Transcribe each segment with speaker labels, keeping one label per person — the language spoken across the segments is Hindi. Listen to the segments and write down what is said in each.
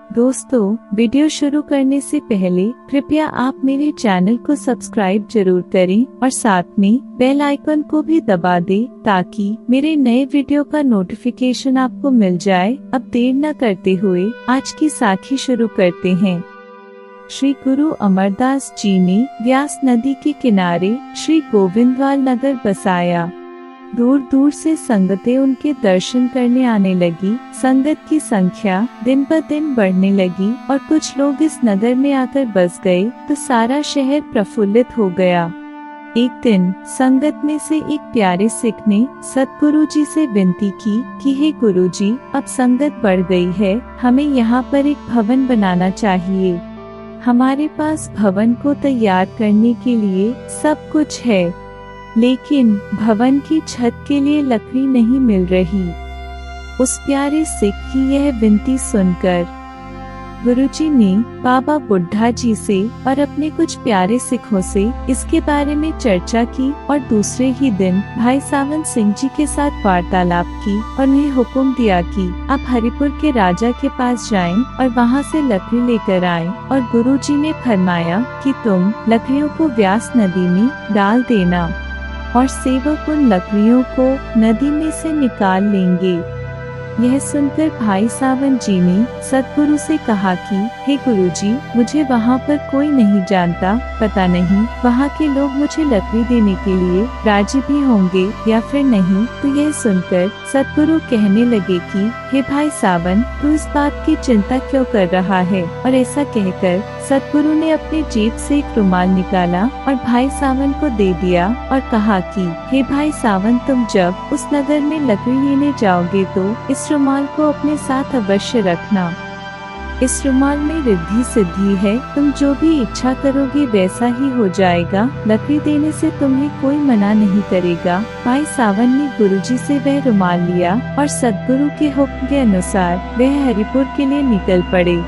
Speaker 1: दोस्तों, वीडियो शुरू करने से पहले कृपया आप मेरे चैनल को सब्सक्राइब जरूर करें और साथ में बेल आइकन को भी दबा दें ताकि मेरे नए वीडियो का नोटिफिकेशन आपको मिल जाए। अब देर न करते हुए आज की साखी शुरू करते हैं। श्री गुरु अमरदास जी ने व्यास नदी के किनारे श्री गोविंदवाल नगर बसाया। दूर दूर से संगतें उनके दर्शन करने आने लगी। संगत की संख्या दिन ब दिन बढ़ने लगी और कुछ लोग इस नगर में आकर बस गए तो सारा शहर प्रफुल्लित हो गया। एक दिन संगत में से एक प्यारे सिख ने सतगुरु जी से विनती की कि हे गुरु जी, अब संगत बढ़ गई है, हमें यहाँ पर एक भवन बनाना चाहिए। हमारे पास भवन को तैयार करने के लिए सब कुछ है, लेकिन भवन की छत के लिए लकड़ी नहीं मिल रही। उस प्यारे सिख की यह विनती सुनकर गुरुजी ने बाबा बुढ़ा जी से और अपने कुछ प्यारे सिखों से इसके बारे में चर्चा की और दूसरे ही दिन भाई सावन सिंह जी के साथ वार्तालाप की और उन्हें हुक्म दिया कि आप हरिपुर के राजा के पास जाएं और वहां से लकड़ी लेकर आएं। और गुरुजी ने फरमाया कि तुम लकड़ियों को व्यास नदी में डाल देना और सेवक उन लकड़ियों को नदी में से निकाल लेंगे। यह सुनकर भाई सावन जी ने सतगुरु से कहा कि हे गुरुजी, मुझे वहाँ पर कोई नहीं जानता, पता नहीं वहाँ के लोग मुझे लकड़ी देने के लिए राजी भी होंगे या फिर नहीं। तो यह सुनकर सतगुरु कहने लगे कि हे भाई सावन, तू इस बात की चिंता क्यों कर रहा है। और ऐसा कहकर सतगुरु ने अपने जेब से एक रुमाल निकाला और भाई सावन को दे दिया और कहा कि हे भाई सावन, तुम जब उस नगर में लकड़ी लेने जाओगे तो इस रुमाल को अपने साथ अवश्य रखना। इस रुमाल में रिद्धि सिद्धि है, तुम जो भी इच्छा करोगे वैसा ही हो जाएगा। लकड़ी देने से तुम्हें कोई मना नहीं करेगा। भाई सावन ने गुरुजी से वह रुमाल लिया और सतगुरु के हुक्म के अनुसार वह हरिपुर के लिए निकल पड़े।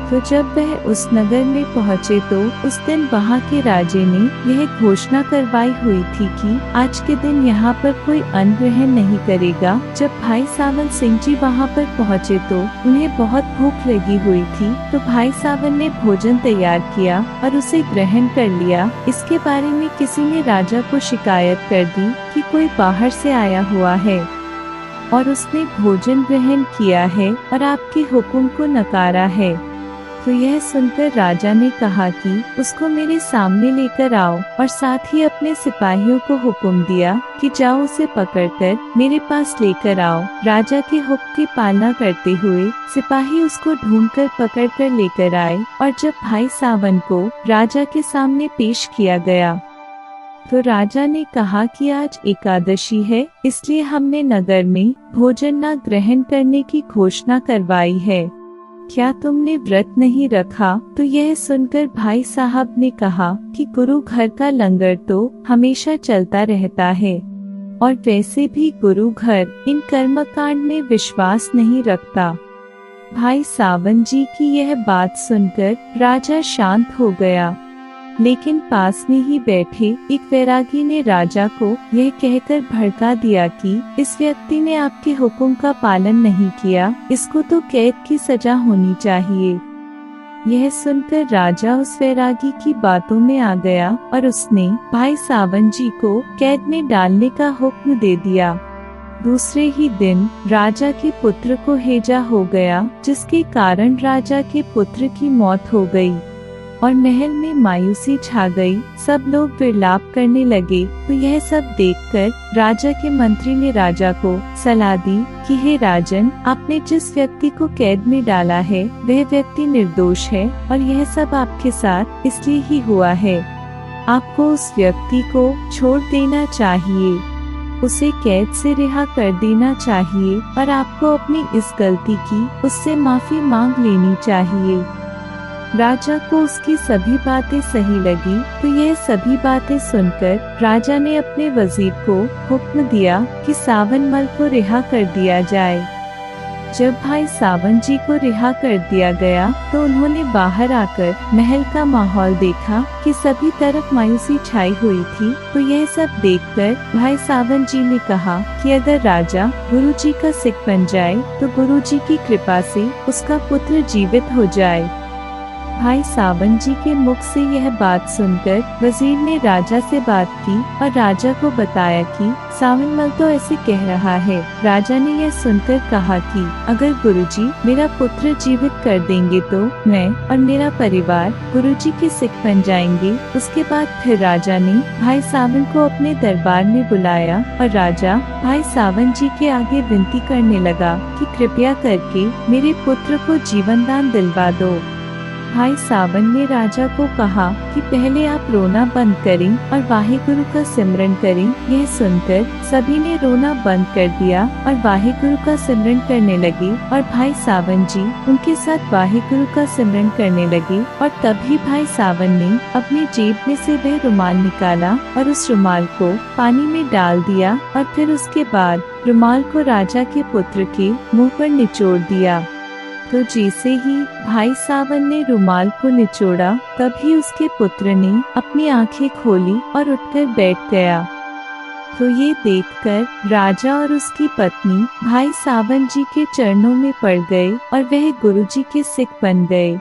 Speaker 1: तो जब वह उस नगर में पहुँचे तो उस दिन वहाँ के राजे ने यह घोषणा करवाई हुई थी कि आज के दिन यहाँ पर कोई अन्न ग्रहण नहीं करेगा। जब भाई सावन सिंह जी वहाँ पर पहुँचे तो उन्हें बहुत भूख लगी हुई थी, तो भाई सावन ने भोजन तैयार किया और उसे ग्रहण कर लिया। इसके बारे में किसी ने राजा को शिकायत कर दी कि कोई बाहर से आया हुआ है और उसने भोजन ग्रहण किया है और आपके हुक्म को नकारा है। तो यह सुनकर राजा ने कहा कि उसको मेरे सामने लेकर आओ और साथ ही अपने सिपाहियों को हुक्म दिया कि जाओ उसे पकड़कर मेरे पास लेकर आओ। राजा के हुक्म की पालना करते हुए सिपाही उसको ढूंढकर पकड़कर लेकर आए और जब भाई सावन को राजा के सामने पेश किया गया तो राजा ने कहा कि आज एकादशी है, इसलिए हमने नगर में भोजन न ग्रहण करने की घोषणा करवाई है। क्या तुमने व्रत नहीं रखा। तो यह सुनकर भाई साहब ने कहा कि गुरु घर का लंगर तो हमेशा चलता रहता है और वैसे भी गुरु घर इन कर्मकांड में विश्वास नहीं रखता। भाई सावन जी की यह बात सुनकर राजा शांत हो गया, लेकिन पास में ही बैठे एक वैरागी ने राजा को यह कहकर भड़का दिया कि इस व्यक्ति ने आपके हुक्म का पालन नहीं किया, इसको तो कैद की सजा होनी चाहिए। यह सुनकर राजा उस वैरागी की बातों में आ गया और उसने भाई सावन जी को कैद में डालने का हुक्म दे दिया। दूसरे ही दिन राजा के पुत्र को हैजा हो गया, जिसके कारण राजा के पुत्र की मौत हो गई और महल में मायूसी छा गई। सब लोग विलाप करने लगे। तो यह सब देखकर राजा के मंत्री ने राजा को सलाह दी कि हे राजन, आपने जिस व्यक्ति को कैद में डाला है वह व्यक्ति निर्दोष है और यह सब आपके साथ इसलिए ही हुआ है। आपको उस व्यक्ति को छोड़ देना चाहिए, उसे कैद से रिहा कर देना चाहिए और आपको अपनी इस गलती की उससे माफी मांग लेनी चाहिए। राजा को उसकी सभी बातें सही लगी, तो यह सभी बातें सुनकर राजा ने अपने वजीर को हुक्म दिया कि सावन मल को रिहा कर दिया जाए। जब भाई सावंत जी को रिहा कर दिया गया तो उन्होंने बाहर आकर महल का माहौल देखा कि सभी तरफ मायूसी छाई हुई थी। तो यह सब देखकर भाई सावंत जी ने कहा कि अगर राजा गुरुजी का सिख बन जाए तो गुरुजी की कृपा से उसका पुत्र जीवित हो जाए। भाई सावंत जी के मुख से यह बात सुनकर वजीर ने राजा से बात की और राजा को बताया कि सावनमल तो ऐसे कह रहा है। राजा ने यह सुनकर कहा कि अगर गुरुजी मेरा पुत्र जीवित कर देंगे तो मैं और मेरा परिवार गुरुजी के सिख बन जाएंगे। उसके बाद फिर राजा ने भाई सावंत को अपने दरबार में बुलाया और राजा भाई सावंत जी के आगे विनती करने लगा कि कृपया करके मेरे पुत्र को जीवन दान दिलवा दो। भाई सावंत ने राजा को कहा कि पहले आप रोना बंद करें और वाहेगुरु का सिमरन करें। यह सुनकर सभी ने रोना बंद कर दिया और वाहेगुरु का सिमरन करने लगे और भाई सावंत जी उनके साथ वाहेगुरु का सिमरन करने लगे। और तभी भाई सावंत ने अपनी जेब में से वह रुमाल निकाला और उस रुमाल को पानी में डाल दिया और फिर उसके बाद रुमाल को राजा के पुत्र के मुंह पर निचोड़ दिया। तो जैसे ही भाई सावंत ने रुमाल को निचोड़ा तभी उसके पुत्र ने अपनी आंखें खोली और उठकर बैठ गया। तो ये देखकर राजा और उसकी पत्नी भाई सावंत जी के चरणों में पड़ गए और वह गुरुजी के सिख बन गए।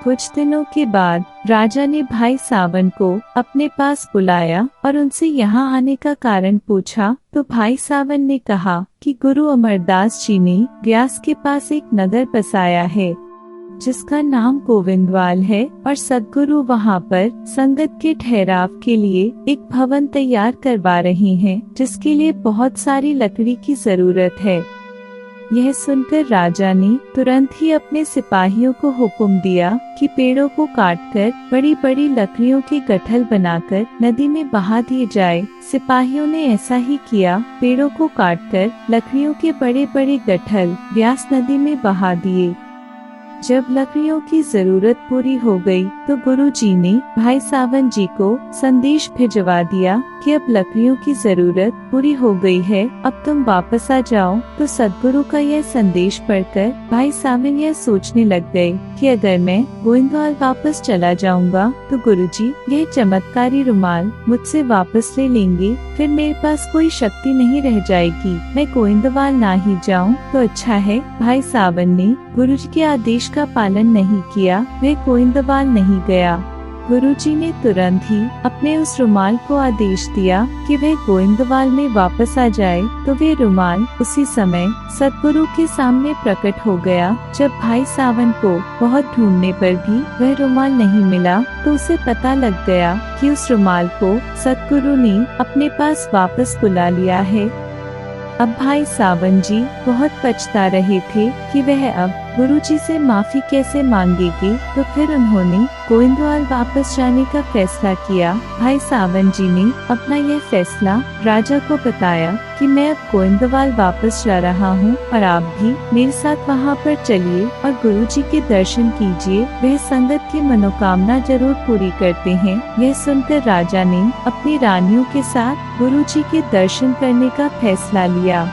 Speaker 1: कुछ दिनों के बाद राजा ने भाई सावंत को अपने पास बुलाया और उनसे यहाँ आने का कारण पूछा। तो भाई सावंत ने कहा कि गुरु अमरदास जी ने व्यास के पास एक नगर बसाया है जिसका नाम गोविंदवाल है और सद्गुरु वहाँ पर संगत के ठहराव के लिए एक भवन तैयार करवा रहे हैं जिसके लिए बहुत सारी लकड़ी की जरूरत है। यह सुनकर राजा ने तुरंत ही अपने सिपाहियों को हुक्म दिया कि पेड़ों को काटकर बड़ी बड़ी लकड़ियों के गठल बनाकर नदी में बहा दिए जाए। सिपाहियों ने ऐसा ही किया। पेड़ों को काटकर लकड़ियों के बड़े बड़े गठल व्यास नदी में बहा दिए। जब लकड़ियों की जरूरत पूरी हो गई तो गुरुजी ने भाई सावंत जी को संदेश भिजवा दिया कि अब लकड़ियों की जरूरत पूरी हो गई है, अब तुम वापस आ जाओ। तो सद्गुरु का यह संदेश पढ़कर भाई सावंत यह सोचने लग गए कि अगर मैं गोविंदवाल वापस चला जाऊंगा तो गुरुजी यह चमत्कारी रुमाल मुझसे वापस ले लेंगे, फिर मेरे पास कोई शक्ति नहीं रह जाएगी, मैं गोविंदवाल ना ही जाऊं तो अच्छा है। भाई सावंत ने गुरुजी के आदेश का पालन नहीं किया, वह गोविंदवाल नहीं गया। गुरुजी ने तुरंत ही अपने उस रुमाल को आदेश दिया कि वह गोविंदवाल में वापस आ जाए। तो वे रुमाल उसी समय सद्गुरु के सामने प्रकट हो गया। जब भाई सावंत को बहुत ढूंढने पर भी वह रुमाल नहीं मिला तो उसे पता लग गया कि उस रुमाल को सद्गुरु ने अपने पास वापस बुला लिया है। अब भाई सावंत जी बहुत पछता रहे थे कि वह अब गुरुजी से माफी कैसे मांगेंगे। तो फिर उन्होंने गोविंदवाल वापस जाने का फैसला किया। भाई सावंत जी ने अपना यह फैसला राजा को बताया कि मैं अब गोविंदवाल वापस जा रहा हूँ और आप भी मेरे साथ वहाँ पर चलिए और गुरुजी के दर्शन कीजिए, वह संगत की मनोकामना जरूर पूरी करते हैं। यह सुनकर राजा ने अपनी रानियों के साथ गुरुजी के दर्शन करने का फैसला लिया।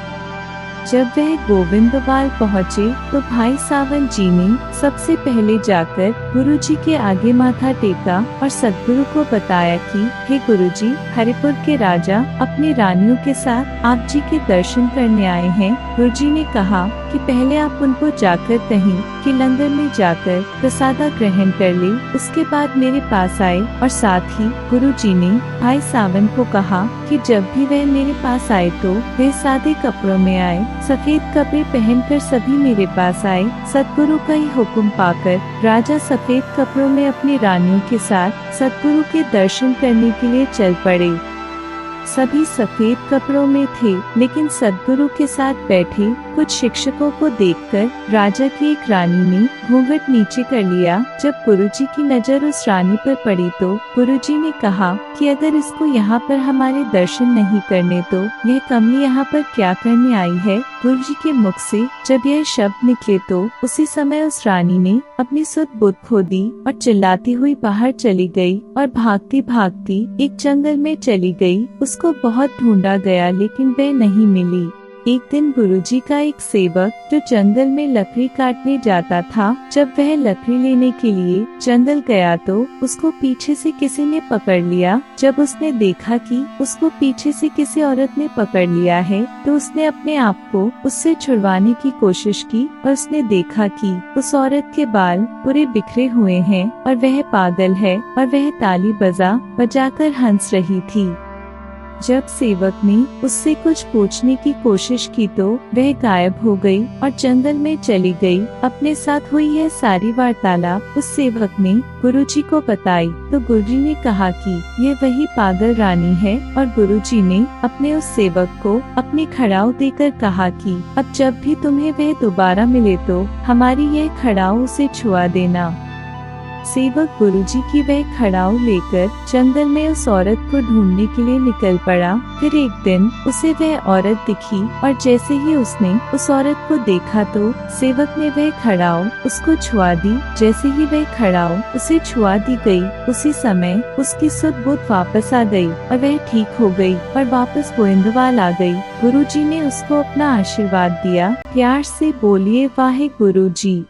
Speaker 1: जब वह गोविंदवाल पहुँचे तो भाई सावंत जी ने सबसे पहले जाकर गुरुजी के आगे माथा टेका और सद्गुरु को बताया कि हे गुरुजी, हरिपुर के राजा अपनी रानियों के साथ आप जी के दर्शन करने आए हैं। गुरुजी ने कहा कि पहले आप उनको जाकर कहें कि लंगर में जाकर प्रसादा ग्रहण कर ले, उसके बाद मेरे पास आए। और साथ ही गुरुजी ने भाई सावंत को कहा कि जब भी वह मेरे पास आए तो वे सादे कपड़ों में आए, सफेद कपड़े पहनकर सभी मेरे पास आए। सद्गुरु का ही हुक्म पाकर राजा सफेद कपड़ों में अपनी रानियों के साथ सद्गुरु के दर्शन करने के लिए चल पड़े। सभी सफेद कपड़ों में थे, लेकिन सद्गुरु के साथ बैठे कुछ शिक्षकों को देखकर राजा की एक रानी ने घूंघट नीचे कर लिया। जब गुरुजी की नजर उस रानी पर पड़ी तो गुरुजी ने कहा कि अगर इसको यहाँ पर हमारे दर्शन नहीं करने तो यह कमली यहाँ पर क्या करने आई है। गुरुजी के मुख से जब यह शब्द निकले तो उसी समय उस रानी ने अपनी सुध बुध खो दी और चिल्लाती हुई बाहर चली गई और भागती भागती एक जंगल में चली गई। उसको बहुत ढूंढा गया लेकिन वह नहीं मिली। एक दिन गुरुजी का एक सेवक जो जंगल में लकड़ी काटने जाता था, जब वह लकड़ी लेने के लिए जंगल गया तो उसको पीछे से किसी ने पकड़ लिया। जब उसने देखा कि उसको पीछे से किसी औरत ने पकड़ लिया है तो उसने अपने आप को उससे छुड़वाने की कोशिश की और उसने देखा कि उस औरत के बाल पूरे बिखरे हुए हैं और वह पागल है और वह ताली बजाकर हंस रही थी। जब सेवक ने उससे कुछ पूछने की कोशिश की तो वह गायब हो गई और जंगल में चली गई। अपने साथ हुई यह सारी वार्तालाप उस सेवक ने गुरुजी को बताई तो गुरुजी ने कहा कि यह वही पागल रानी है और गुरुजी ने अपने उस सेवक को अपनी खड़ाऊ देकर कहा कि अब जब भी तुम्हें वह दोबारा मिले तो हमारी यह खड़ाऊ उसे छुआ देना। सेवक गुरुजी की वह खड़ाऊ लेकर जंगल में उस औरत को ढूंढने के लिए निकल पड़ा। फिर एक दिन उसे वह औरत दिखी और जैसे ही उसने उस औरत को देखा तो सेवक ने वह खड़ाऊ उसको छुआ दी। जैसे ही वह खड़ाऊ उसे छुआ दी गई, उसी समय उसकी सुध बुध वापस आ गई और वह ठीक हो गई और वापस गोइंदवाल आ गई। गुरुजी ने उसको अपना आशीर्वाद दिया। प्यार से बोलिए वाहे गुरुजी।